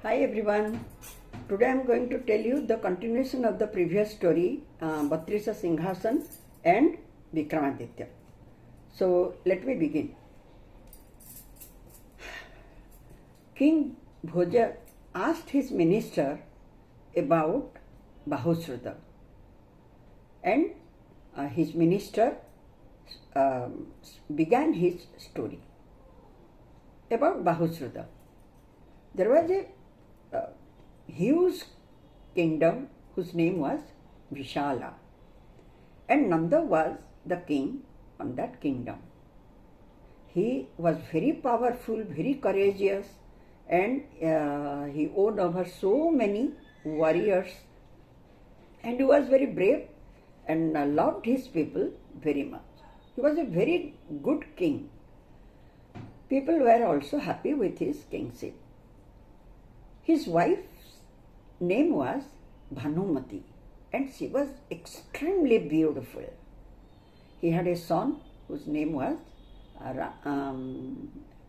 Hi everyone. Today I am going to tell you the continuation of the previous story, Vatrisha Simhasana and Vikramaditya. So let me begin. King Bhoja asked his minister about Bahusruta, and his minister began his story about Bahusruta. There was a huge kingdom whose name was Vishala, and Nanda was the king on that kingdom. He was very powerful, very courageous, and he owned over so many warriors, and he was very brave and loved his people very much. He was a very good king. People were also happy with his kingship. His wife's name was Bhanumati, and she was extremely beautiful. He had a son whose name was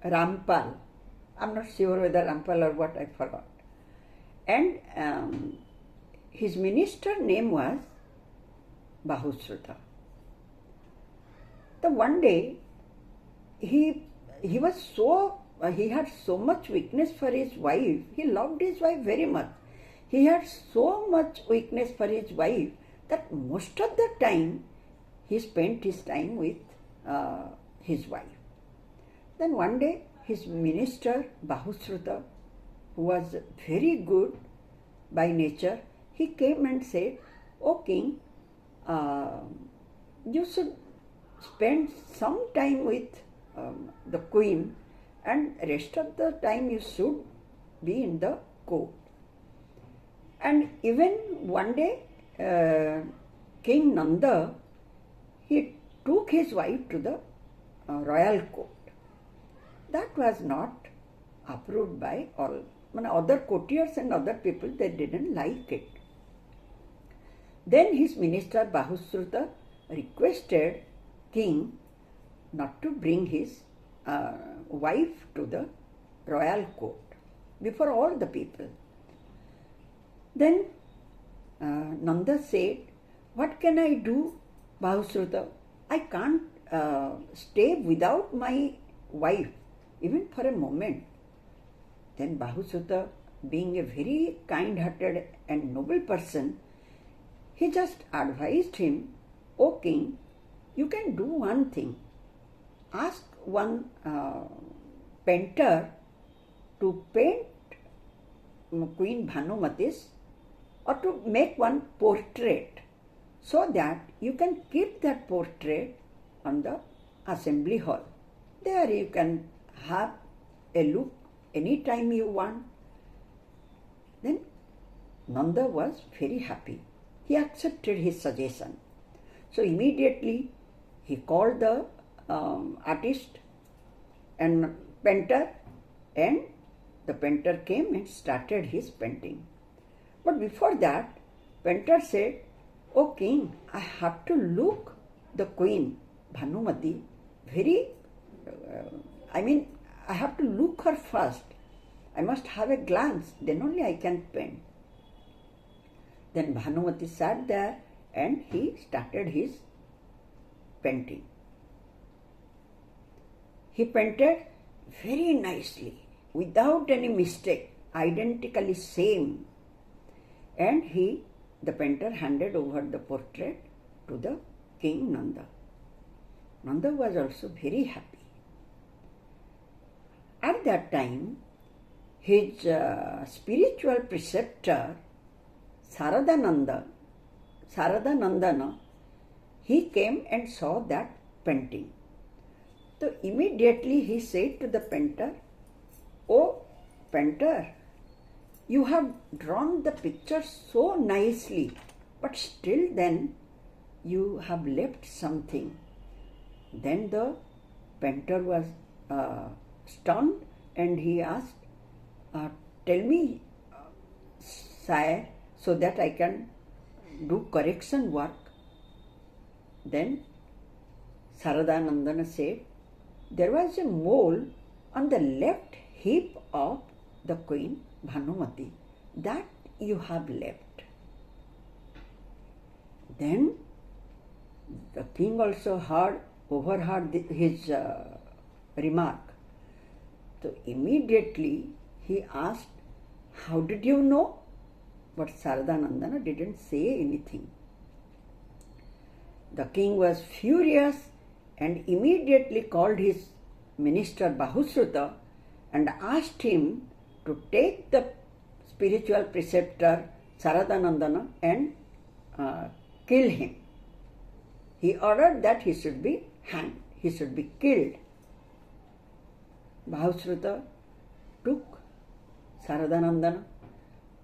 Rampal. I'm not sure whether Rampal or what, I forgot. And his minister name was Bahusruta. So one day, he had so much weakness for his wife. He loved his wife very much. He had so much weakness for his wife that most of the time he spent his time with his wife. Then one day his minister Bahusruta, who was very good by nature, he came and said, "O king, you should spend some time with the queen, and rest of the time you should be in the court." And even one day, King Nanda, he took his wife to the royal court. That was not approved by all. Other courtiers and other people, they didn't like it. Then his minister Bahusruta requested king not to bring his wife to the royal court before all the people. Then Nanda said, "What can I do, Bahusruta? I can't stay without my wife, even for a moment." Then Bahusruta, being a very kind-hearted and noble person, he just advised him, "O king, you can do one thing. Ask one painter to paint Queen Bhanumati's, or to make one portrait, so that you can keep that portrait on the assembly hall. There you can have a look anytime you want." Then Nanda was very happy. He accepted his suggestion. So immediately he called the artist and painter, and the painter came and started his painting. But before that, painter said, "O king, I have to look the queen Bhanumati I have to look her first. I must have a glance, then only I can paint." Then Bhanumati sat there and he started his painting. He painted very nicely, without any mistake, identically same. And the painter handed over the portrait to the king Nanda. Nanda was also very happy. At that time, his spiritual preceptor, Saradanandana, he came and saw that painting. So immediately he said to the painter, "O painter, you have drawn the picture so nicely, but still then you have left something." Then the painter was stunned, and he asked, "Tell me, sire, so that I can do correction work." Then Saradanandana said, "There was a mole on the left hip of the queen Bhanumati that you have left. Then the king also overheard his remark. So immediately he asked, "How did you know?" But Saradanandana didn't say anything. The king was furious and immediately called his minister Bahusruta and asked him to take the spiritual preceptor Saradanandana and kill him. He ordered that he should be hanged, he should be killed. Bahusruta took Saradanandana,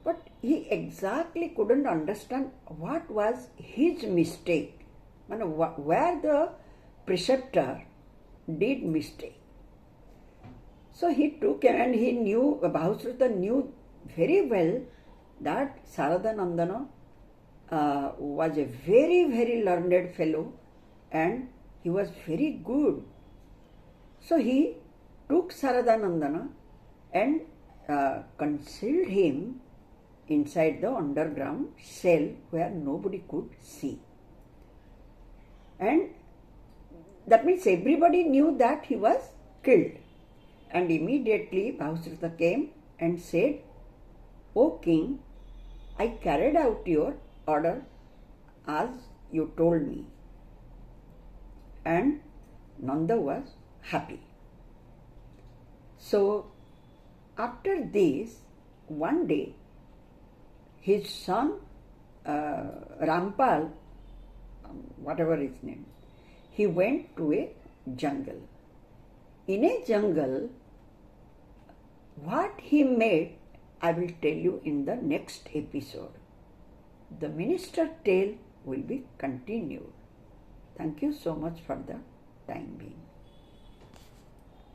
but he exactly couldn't understand what was his mistake, where the preceptor did mistake. So he took, and he knew, Bahusruta knew very well that Saradanandana was a very, very learned fellow and he was very good. So he took Saradanandana and concealed him inside the underground cell where nobody could see. And that means everybody knew that he was killed. And immediately Bahusruta came and said, "O king, I carried out your order as you told me." And Nanda was happy. So after this, one day, his son Rampal, whatever his name, he went to a jungle. In a jungle, what he made, I will tell you in the next episode. The minister tale will be continued. Thank you so much for the time.